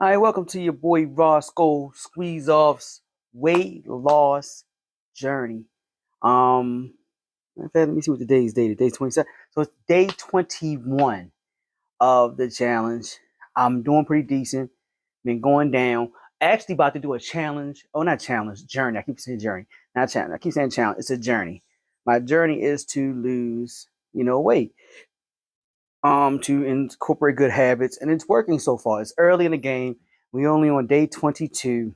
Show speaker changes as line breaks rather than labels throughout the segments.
All right, welcome to your boy Rawsko Squeeze Off's weight loss journey. In fact, let me see what today's date. Today's 27. So it's day 21 of the challenge. I'm doing pretty decent. Been going down. Actually about to do a challenge. Oh, not challenge, journey. I keep saying journey. Not challenge. I keep saying challenge. It's a journey. My journey is to lose, weight. To incorporate good habits, and it's working so far. It's early in the game. We only on day 22.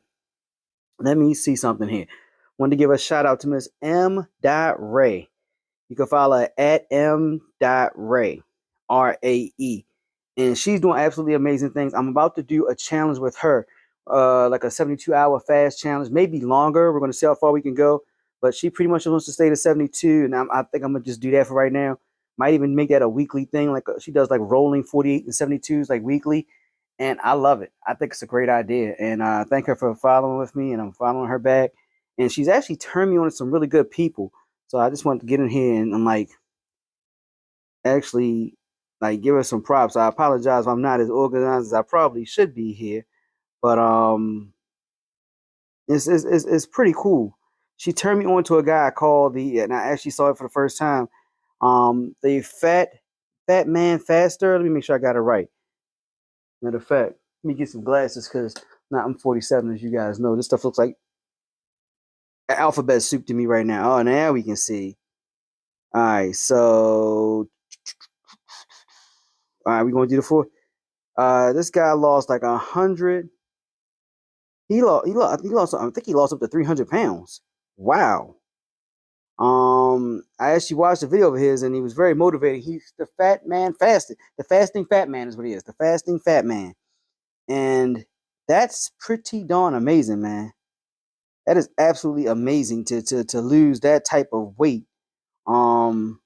Let me see something here. Want to give a shout out to Miss M. Ray. You can follow her at M. Ray, Rae, and she's doing absolutely amazing things. I'm about to do a challenge with her, like a 72-hour fast challenge, maybe longer. We're going to see how far we can go, but she pretty much wants to stay to 72, and I think I'm gonna just do that for right now. Might even make that a weekly thing, like she does, like rolling 48 and 72s, like weekly. And I love it. I think it's a great idea, and I thank her for following with me, and I'm following her back. And she's actually turned me on to some really good people. So I just want to get in here and I'm like, actually, like, give her some props. I apologize if I'm not as organized as I probably should be here, but it's pretty cool. She turned me on to a guy called and I actually saw it for the first time. The fat man faster. Let me make sure I got it right. Matter of fact, let me get some glasses because now I'm 47, as you guys know. This stuff looks like alphabet soup to me right now. Oh, now we can see. All right, so all right, we're gonna do the four. This guy lost like 100. I think he lost up to 300 pounds. Wow. I actually watched a video of his and he was very motivating. He's the fat man fasted. The fasting fat man is what he is. The fasting fat man. And that's pretty darn amazing, man. That is absolutely amazing to lose that type of weight. Um,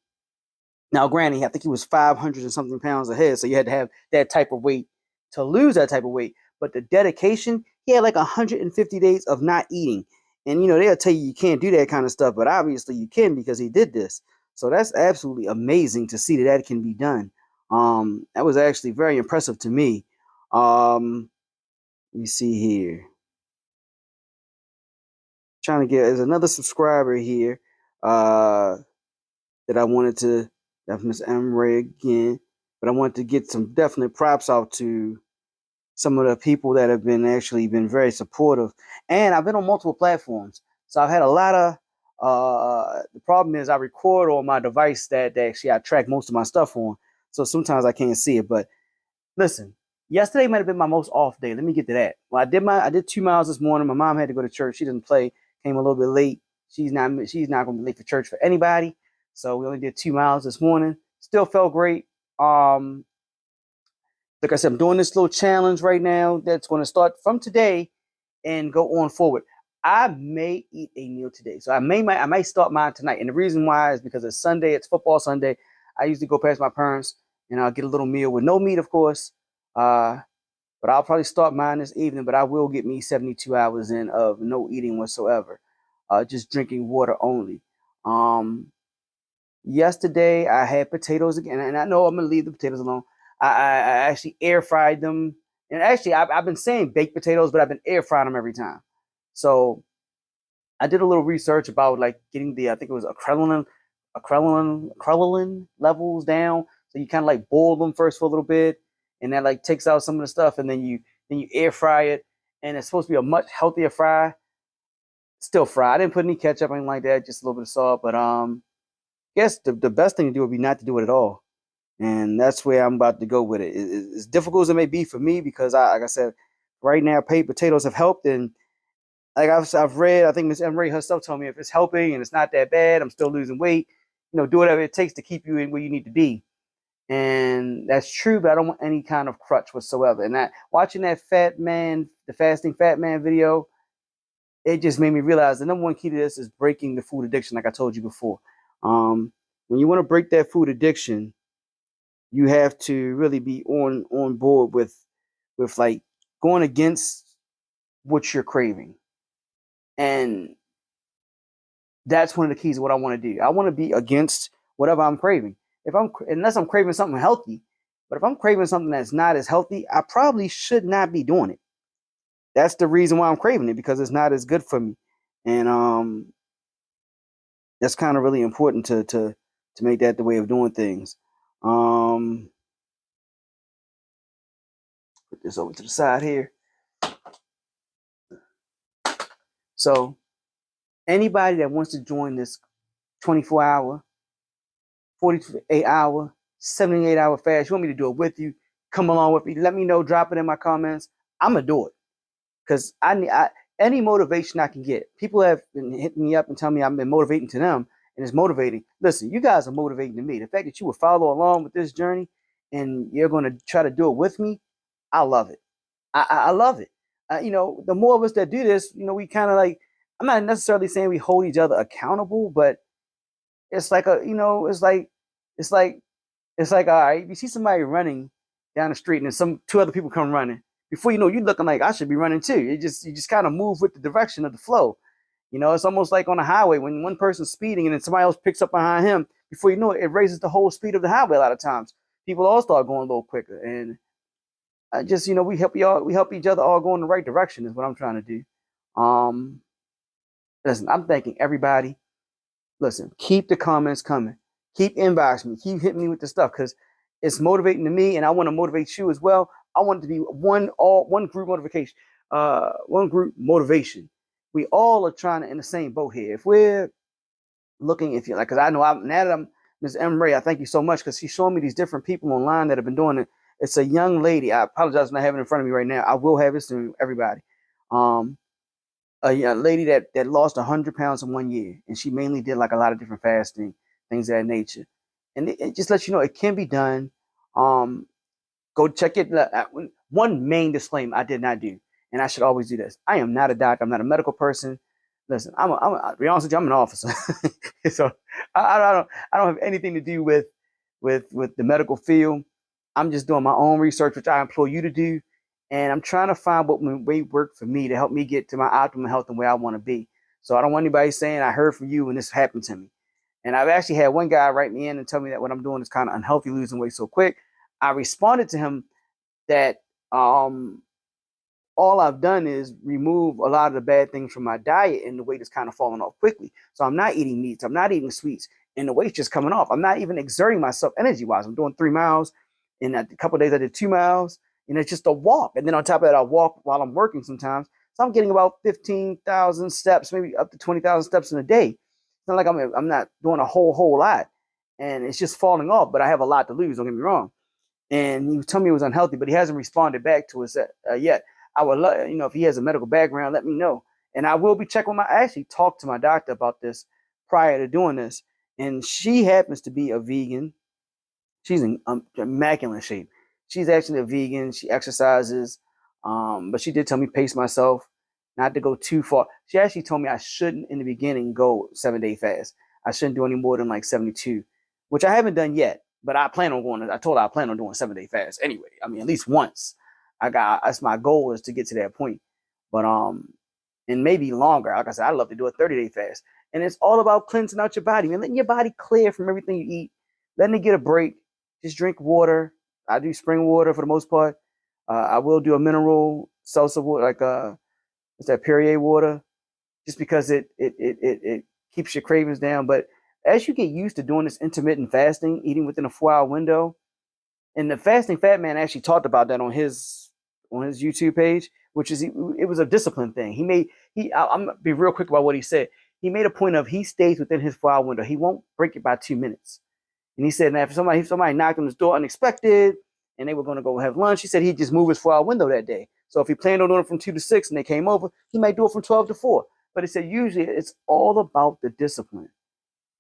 Now, granted, I think he was 500 and something pounds ahead, so you had to have that type of weight to lose that type of weight. But the dedication, he had like 150 days of not eating, and they'll tell you can't do that kind of stuff, but obviously you can because he did this. So that's absolutely amazing to see that can be done. That was actually very impressive to me. Let me see here. Trying to get there's another subscriber here that I wanted to. That's Miss M. Ray again, but I wanted to get some definite props out to some of the people that have been very supportive, and I've been on multiple platforms, so I've had a lot of. The problem is I record on my device that actually I track most of my stuff on, so sometimes I can't see it. But listen, yesterday might have been my most off day. Let me get to that. Well, I did 2 miles this morning. My mom had to go to church. She doesn't play. Came a little bit late. She's not going to be late for church for anybody. So we only did 2 miles this morning. Still felt great. Like I said, I'm doing this little challenge right now that's going to start from today and go on forward. I may eat a meal today, so I might start mine tonight. And the reason why is because it's Sunday. It's football Sunday. I usually go past my parents and I'll get a little meal with no meat, of course. But I'll probably start mine this evening. But I will get me 72 hours in of no eating whatsoever, just drinking water only. Yesterday I had potatoes again, and I know I'm gonna leave the potatoes alone. I actually air fried them, and actually I've been saying baked potatoes, but I've been air frying them every time. So I did a little research about like getting I think it was acrylonine levels down. So you kind of like boil them first for a little bit, and that like takes out some of the stuff, and then you air fry it, and it's supposed to be a much healthier fry. Still fry. I didn't put any ketchup or anything like that, just a little bit of salt. But guess the best thing to do would be not to do it at all. And that's where I'm about to go with it. As difficult as it may be for me, because like I said, right now, baked potatoes have helped. And like I've read, I think Miss Emery herself told me if it's helping and it's not that bad, I'm still losing weight, do whatever it takes to keep you in where you need to be. And that's true, but I don't want any kind of crutch whatsoever. And watching that the fasting fat man video, it just made me realize the number one key to this is breaking the food addiction, like I told you before. When you want to break that food addiction, you have to really be on board with like going against what you're craving. And that's one of the keys of what I want to do. I want to be against whatever I'm craving. Unless I'm craving something healthy, but if I'm craving something that's not as healthy, I probably should not be doing it. that's the reason why I'm craving it, because it's not as good for me. And that's kind of really important to make that the way of doing things. Um, put this over to the side here. So anybody that wants to join this 24-hour, 48-hour, 78-hour fast, you want me to do it with you, come along with me, let me know, drop it in my comments. I'm gonna do it, because I any motivation I can get. People have been hitting me up and telling me I've been motivating to them, and it's motivating. Listen, you guys are motivating to me. The fact that you will follow along with this journey and you're going to try to do it with me, I love it. I love it. The more of us that do this, we kind of like, I'm not necessarily saying we hold each other accountable, but it's like it's like, all right, if you see somebody running down the street and then two other people come running, before you know, you're looking like I should be running too. You just kind of move with the direction of the flow. It's almost like on a highway when one person's speeding and then somebody else picks up behind him. Before you know it, it raises the whole speed of the highway. A lot of times, people all start going a little quicker, and I just we help each other all go in the right direction. Is what I'm trying to do. Listen, I'm thanking everybody. Listen, keep the comments coming. Keep inboxing me. Keep hitting me with the stuff, because it's motivating to me, and I want to motivate you as well. I want it to be one group motivation, one group motivation. We all are trying to in the same boat here. If we're looking, if you're like, because I know now that I'm Ms. M. Ray, I thank you so much, because she's showing me these different people online that have been doing it. It's a young lady. I apologize for not having it in front of me right now. I will have it soon, everybody. A young lady that lost 100 pounds in 1 year, and she mainly did like a lot of different fasting things of that nature. And it just lets you know it can be done. Go check it. One main disclaimer I did not do, and I should always do this. I am not a doctor. I'm not a medical person. Listen, I'll be honest with you, I'm an officer. So I don't have anything to do with the medical field. I'm just doing my own research, which I implore you to do. And I'm trying to find what way work for me to help me get to my optimal health and where I want to be. So I don't want anybody saying I heard from you when this happened to me. And I've actually had one guy write me in and tell me that what I'm doing is kind of unhealthy, losing weight so quick. I responded to him that all I've done is remove a lot of the bad things from my diet, and the weight is kind of falling off quickly. So I'm not eating meats, I'm not eating sweets, and the weight's just coming off. I'm not even exerting myself energy-wise. I'm doing 3 miles, and a couple of days I did 2 miles, and it's just a walk. And then on top of that, I walk while I'm working sometimes. So I'm getting about 15,000 steps, maybe up to 20,000 steps in a day. It's not like I'm not doing a whole lot, and it's just falling off. But I have a lot to lose. Don't get me wrong. And he was telling me it was unhealthy, but he hasn't responded back to us yet. I would love, if he has a medical background, let me know. And I will be checking I actually talked to my doctor about this prior to doing this, and she happens to be a vegan. She's in immaculate shape. She's actually a vegan. She exercises, but she did tell me pace myself, not to go too far. She actually told me I shouldn't, in the beginning, go 7-day fast. I shouldn't do any more than like 72, which I haven't done yet. But I plan on going. I told her I plan on doing 7-day fast anyway. I mean, at least once. That's my goal, is to get to that point. But and maybe longer. Like I said, I'd love to do a 30-day fast. And it's all about cleansing out your body, man, letting your body clear from everything you eat, letting it get a break. Just drink water. I do spring water for the most part. I will do a mineral salsa water, like what's that, Perrier water, just because it keeps your cravings down. But as you get used to doing this intermittent fasting, eating within a 4-hour window, and the Fasting Fat Man actually talked about that on his YouTube page, which is, it was a discipline thing. I'm gonna be real quick about what he said. He made a point of, he stays within his 4-hour window. He won't break it by 2 minutes. And he said, now if somebody knocked on his door unexpected and they were going to go have lunch, he said he'd just move his 4-hour window that day. So if he planned on doing it from 2 to 6 and they came over, he might do it from 12 to 4. But he said usually it's all about the discipline.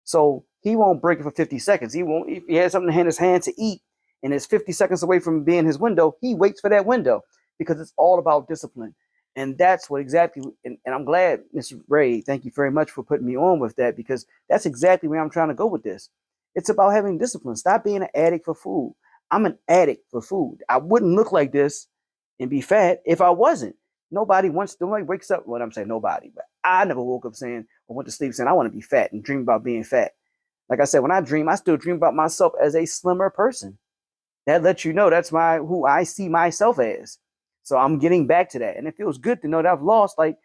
So he won't break it for 50 seconds. He won't, if he has something in his hand to eat and it's 50 seconds away from being his window, he waits for that window, because it's all about discipline. And that's what exactly, and I'm glad, Mr. Ray, thank you very much for putting me on with that, because that's exactly where I'm trying to go with this. It's about having discipline. Stop being an addict for food. I'm an addict for food. I wouldn't look like this and be fat if I wasn't. Nobody wakes up, well, I'm saying nobody, but I never woke up saying, or went to sleep saying I want to be fat and dream about being fat. Like I said, when I dream, I still dream about myself as a slimmer person. That lets you know that's who I see myself as. So I'm getting back to that, and it feels good to know that I've lost like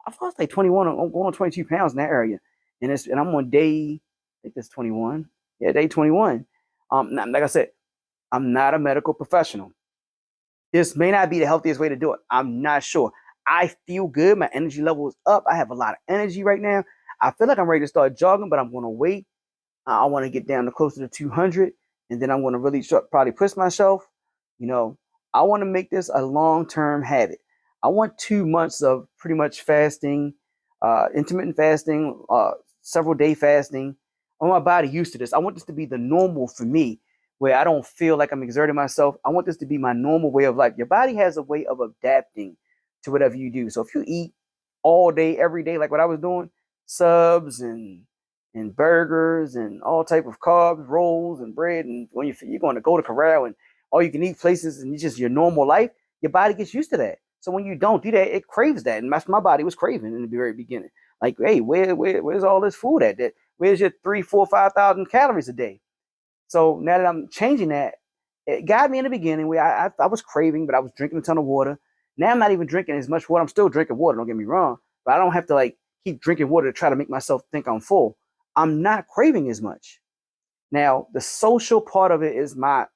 21, I'm going on 22 pounds in that area, and I'm on day, I think that's 21, yeah, day 21. Like I said, I'm not a medical professional. This may not be the healthiest way to do it. I'm not sure. I feel good. My energy level is up. I have a lot of energy right now. I feel like I'm ready to start jogging, but I'm going to wait. I want to get down to closer to 200, and then I'm going to really probably push myself. You know, I want to make this a long-term habit. I want 2 months of pretty much fasting, intermittent fasting, several day fasting. I want my body used to this. I want this to be the normal for me, where I don't feel like I'm exerting myself. I want this to be my normal way of life. Your body has a way of adapting to whatever you do. So if you eat all day, every day, like what I was doing, subs and burgers and all type of carbs, rolls and bread, and when you're going to go to corral and all you can eat places and it's just your normal life, your body gets used to that. So when you don't do that, it craves that, and that's my body was craving in the very beginning. Like, hey, where's all this food at? That where's your 3, 4, 5,000 calories a day? So now that I'm changing that, it got me in the beginning where I was craving, but I was drinking a ton of water. Now I'm not even drinking as much water. I'm still drinking water, don't get me wrong, but I don't have to like keep drinking water to try to make myself think I'm full. I'm not craving as much. Now the social part of it is when I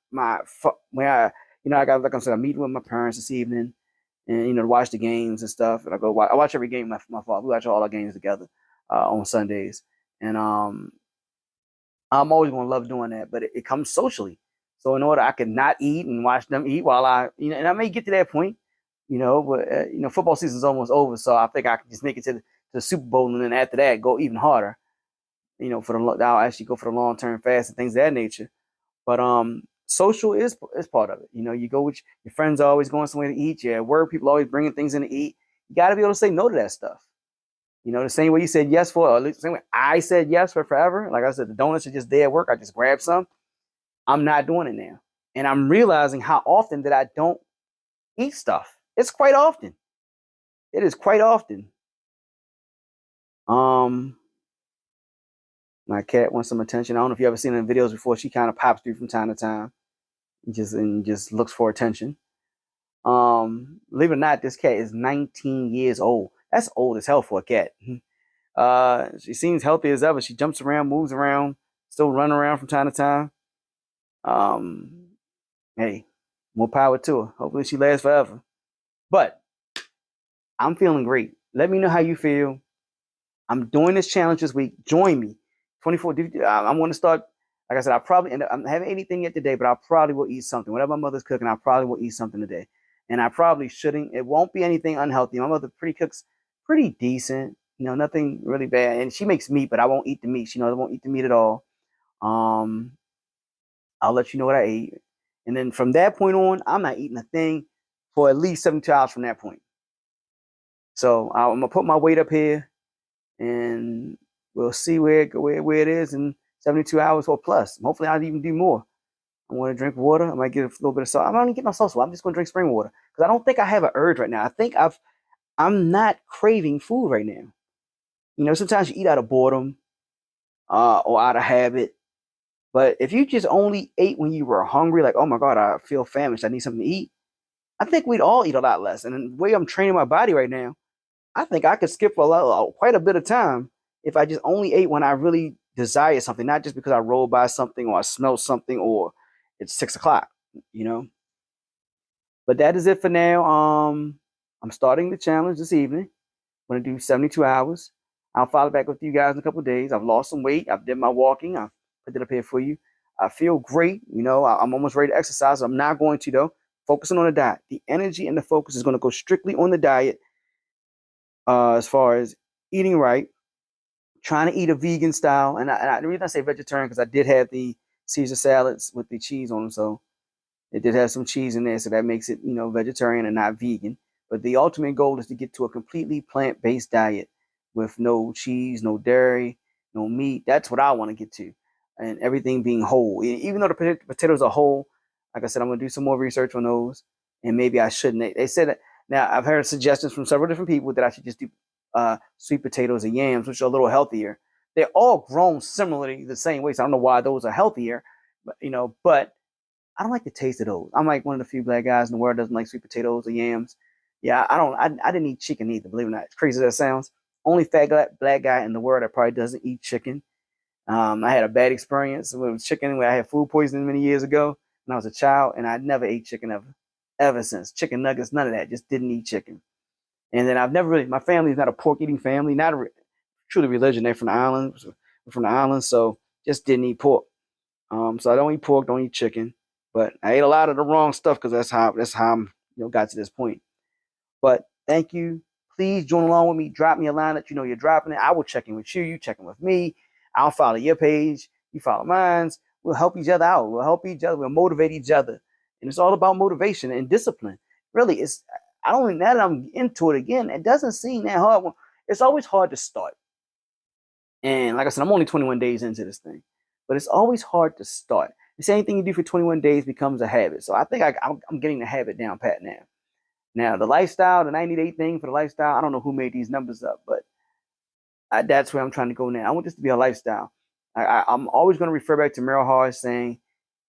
got, like I said, I'm meeting with my parents this evening, and to watch the games and stuff. And I watch every game with my father. We watch all our games together on Sundays, and I'm always going to love doing that, but it comes socially. So in order I could not eat and watch them eat while and I may get to that point, but football season's almost over, so I think I can just make it to the Super Bowl, and then after that go even harder. I'll actually go for the long term fast and things of that nature. But social is part of it. You go with your friends, are always going somewhere to eat. Yeah, work people always bringing things in to eat. You got to be able to say no to that stuff. The same way you said yes for, or at least the same way I said yes for forever. Like I said, the donuts are just there at work. I just grab some. I'm not doing it now. And I'm realizing how often that I don't eat stuff. It's quite often. It is quite often. My cat wants some attention. I don't know if you ever seen her in videos before. She kind of pops through from time to time, and just looks for attention. Believe it or not, this cat is 19 years old. That's old as hell for a cat. She seems healthy as ever. She jumps around, moves around, still running around from time to time. Hey, more power to her. Hopefully she lasts forever. But I'm feeling great. Let me know how you feel. I'm doing this challenge this week. Join me. 24. I'm going to start. Like I said, I'm haven't anything yet today, but I probably will eat something. Whatever my mother's cooking, I probably will eat something today. And I probably shouldn't. It won't be anything unhealthy. My mother cooks pretty decent. Nothing really bad. And she makes meat, but I won't eat the meat. She knows I won't eat the meat at all. I'll let you know what I ate. And then from that point on, I'm not eating a thing for at least 72 hours from that point. So I'm going to put my weight up here, and we'll see where it is in 72 hours or plus. Hopefully I'll even do more. I want to drink water. I might get a little bit of salt. I'm not going to get no salt. I'm just going to drink spring water because I don't think I have an urge right now. I think I'm not craving food right now. Sometimes you eat out of boredom or out of habit. But if you just only ate when you were hungry, like, oh my God, I feel famished, I need something to eat, I think we'd all eat a lot less. And the way I'm training my body right now, I think I could skip quite a bit of time if I just only ate when I really desire something, not just because I rolled by something or I smelled something or it's 6 o'clock. But that is it for now. I'm starting the challenge this evening. I'm going to do 72 hours. I'll follow back with you guys in a couple of days. I've lost some weight. I've did my walking. I've put it up here for you. I feel great. I'm almost ready to exercise. I'm not going to, though. Focusing on the diet. The energy and the focus is going to go strictly on the diet as far as eating right, trying to eat a vegan style. And the reason I say vegetarian, because I did have the Caesar salads with the cheese on them. So it did have some cheese in there. So that makes it, vegetarian and not vegan. But the ultimate goal is to get to a completely plant-based diet with no cheese, no dairy, no meat. That's what I want to get to. And everything being whole. Even though the potatoes are whole, like I said, I'm going to do some more research on those. And maybe I shouldn't. They said that. Now, I've heard suggestions from several different people that I should just do sweet potatoes and yams, which are a little healthier. They're all grown similarly the same way. So I don't know why those are healthier. But I don't like the taste of those. I'm like one of the few black guys in the world that doesn't like sweet potatoes or yams. Yeah, I don't. I didn't eat chicken either. Believe it or not, as crazy as that sounds. Only fat black guy in the world that probably doesn't eat chicken. I had a bad experience with chicken when I had food poisoning many years ago when I was a child, and I never ate chicken ever since. Chicken nuggets, none of that. Just didn't eat chicken. And then I've never really. My family's not a pork eating family. Not a truly religion. They're from the islands. From the islands, so just didn't eat pork. So I don't eat pork, don't eat chicken. But I ate a lot of the wrong stuff because that's how I'm got to this point. But thank you. Please join along with me. Drop me a line that you're dropping it. I will check in with you. You check in with me. I'll follow your page. You follow mine. We'll help each other out. We'll help each other. We'll motivate each other. And it's all about motivation and discipline. Really, I don't now that I'm into it again, it doesn't seem that hard. It's always hard to start. And like I said, I'm only 21 days into this thing. But it's always hard to start. The same thing you do for 21 days becomes a habit. So I think I'm getting the habit down pat now. Now, the lifestyle, the 90-day thing for the lifestyle, I don't know who made these numbers up, but that's where I'm trying to go now. I want this to be a lifestyle. I'm always going to refer back to Merrill Hart saying,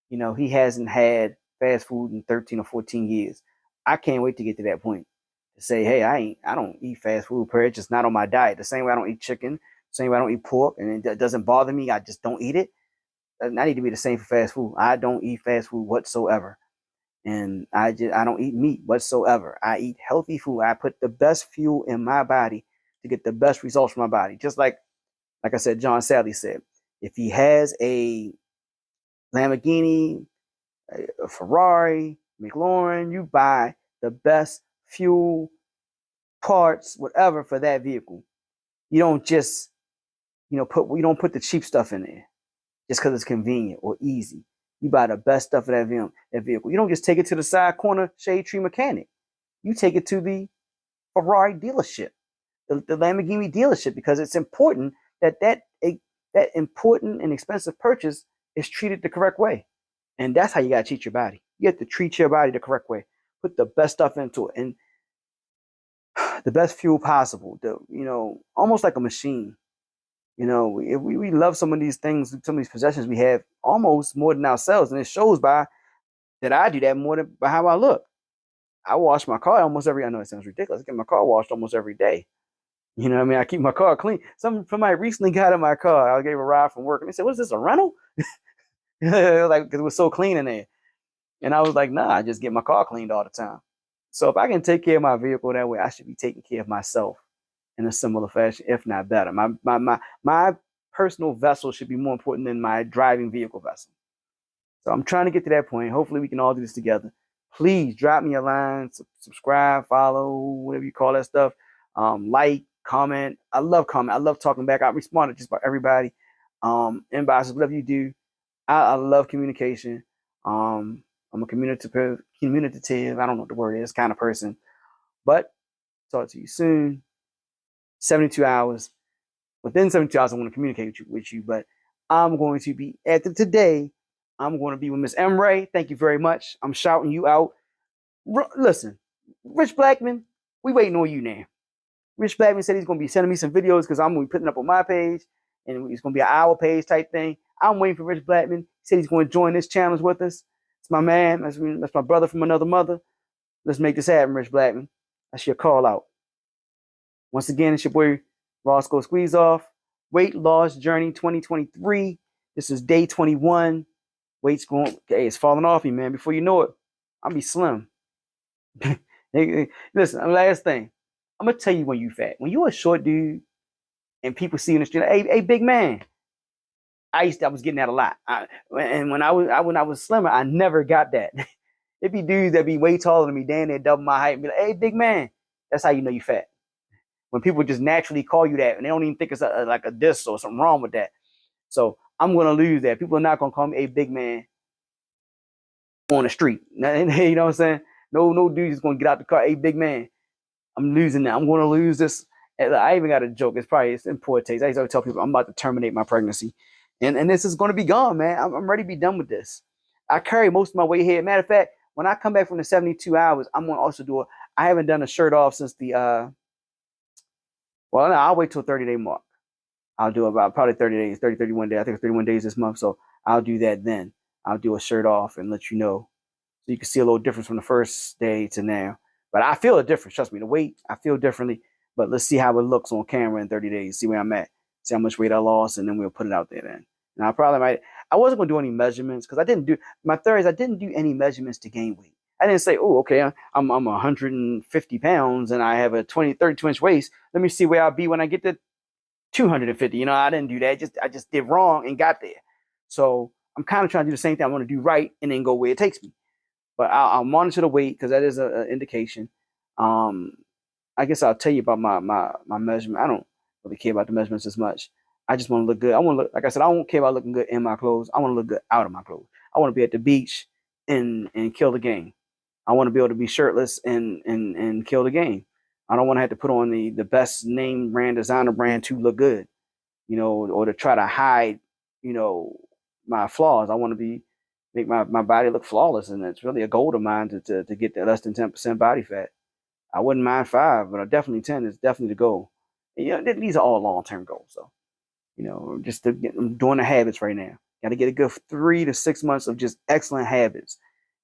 he hasn't had fast food in 13 or 14 years. I can't wait to get to that point to say, hey, I don't eat fast food, it's just not on my diet. The same way I don't eat chicken, the same way I don't eat pork, and it doesn't bother me. I just don't eat it. I need to be the same for fast food. I don't eat fast food whatsoever. And I don't eat meat whatsoever. I eat healthy food. I put the best fuel in my body to get the best results from my body. Just like I said, John Sally said, if he has a Lamborghini, a Ferrari, McLaren, you buy the best fuel, parts, whatever for that vehicle. You don't just, you don't put the cheap stuff in there just because it's convenient or easy. You buy the best stuff for that vehicle. You don't just take it to the side corner shade tree mechanic. You take it to the Ferrari dealership, the Lamborghini dealership, because it's important that important and expensive purchase is treated the correct way. And that's how you got to treat your body. You have to treat your body the correct way. Put the best stuff into it and the best fuel possible. Almost like a machine. We love some of these things, some of these possessions we have almost more than ourselves. And it shows by that I do that more than by how I look. I wash my car almost I know it sounds ridiculous. I get my car washed almost every day. You know what I mean? I keep my car clean. Somebody recently got in my car. I gave a ride from work and they said, "What is this, a rental?" Like, because it was so clean in there. And I was like, nah, I just get my car cleaned all the time. So if I can take care of my vehicle that way, I should be taking care of myself in a similar fashion, if not better. My personal vessel should be more important than my driving vehicle vessel. So I'm trying to get to that point. Hopefully we can all do this together. Please drop me a line, subscribe, follow, whatever you call that stuff. Like, comment. I love comment. I love talking back. I respond to just about everybody. Inboxes, whatever you do. I love communication. I'm a communicative. I don't know what the word is, kind of person. But talk to you soon. 72 hours. Within 72 hours, I want to communicate with you. But I'm going to be today. I'm going to be with Miss M. Ray. Thank you very much. I'm shouting you out. Listen, Rich Blackman, we waiting on you now. Rich Blackman said he's going to be sending me some videos because I'm going to be putting up on my page, and it's going to be an hour page type thing. I'm waiting for Rich Blackman. He said he's going to join this challenge with us. It's my man. That's my brother from another mother. Let's make this happen, Rich Blackman. That's your call out. Once again, it's your boy Rawsko Squeeze Off. Weight Loss Journey 2023. This is day 21. Weight's it's falling off me, man. Before you know it, I'll be slim. Listen, last thing. I'm going to tell you when you fat. When you're a short dude and people see you in the street, hey, big man. I was getting that a lot. And when I was slimmer, I never got that. It'd be dudes that be way taller than me, damn near double my height, and be like, hey, big man. That's how you know you fat. When people just naturally call you that and they don't even think it's like a diss or something wrong with that. So I'm going to lose that. People are not going to call me a big man on the street. You know what I'm saying? No dude is going to get out the car, a big man. I'm losing that. I'm going to lose this. I even got a joke. It's in poor taste. I used to tell people I'm about to terminate my pregnancy. And this is going to be gone, man. I'm ready to be done with this. I carry most of my weight here. Matter of fact, when I come back from the 72 hours, I'm going to also do I haven't done a shirt off since I'll wait till 30-day mark. I'll do about probably 30 days, 30, 31 days. I think it's 31 days this month. So I'll do that then. I'll do a shirt off and let you know, so you can see a little difference from the first day to now. But I feel a difference. Trust me, the weight I feel differently. But let's see how it looks on camera in 30 days. See where I'm at. See how much weight I lost, and then we'll put it out there. Then, and I probably might. I wasn't gonna do any measurements because I didn't do my theory is I didn't do any measurements to gain weight. I didn't say, oh, okay, I'm 150 pounds and I have a 32-inch waist. Let me see where I'll be when I get to 250. You know, I didn't do that. I just did wrong and got there. So I'm kind of trying to do the same thing. I want to do right and then go where it takes me. But I'll monitor the weight because that is an indication. I guess I'll tell you about my measurement. I don't really care about the measurements as much. I just want to look good. I want to look, like I said, I don't care about looking good in my clothes. I want to look good out of my clothes. I want to be at the beach and kill the game. I want to be able to be shirtless and kill the game. I don't want to have to put on the best name brand, designer brand to look good, you know, or to try to hide, you know, my flaws. I want to make my body look flawless, and it's really a goal of mine to get that less than 10% body fat. I wouldn't mind 5, but definitely 10 is definitely the goal. And, you know, these are all long-term goals. So, you know, I'm doing the habits right now. Got to get a good 3 to 6 months of just excellent habits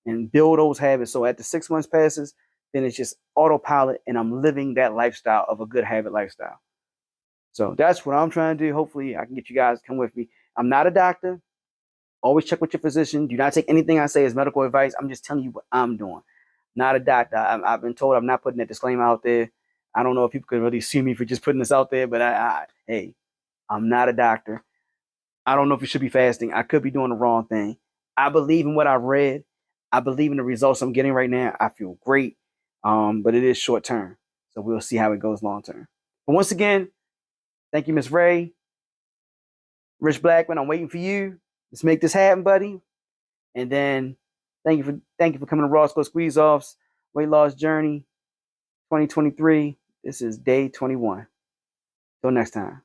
and build those habits. So at the 6 months passes, then it's just autopilot, and I'm living that lifestyle of a good habit lifestyle. So that's what I'm trying to do. Hopefully I can get you guys to come with me. I'm not a doctor. Always check with your physician. Do not take anything I say as medical advice. I'm just telling you what I'm doing. Not a doctor. I've been told I'm not putting that disclaimer out there. I don't know if people could really sue me for just putting this out there, but hey, I'm not a doctor. I don't know if you should be fasting. I could be doing the wrong thing. I believe in what I've read. I believe in the results I'm getting right now. I feel great, but it is short term. So we'll see how it goes long term. But once again, thank you, Miss Ray. Rich Blackman, I'm waiting for you. Let's make this happen, buddy. And then thank you for coming to Rawsko Squeeze Off's Weight Loss Journey 2023. This is day 21. Till next time.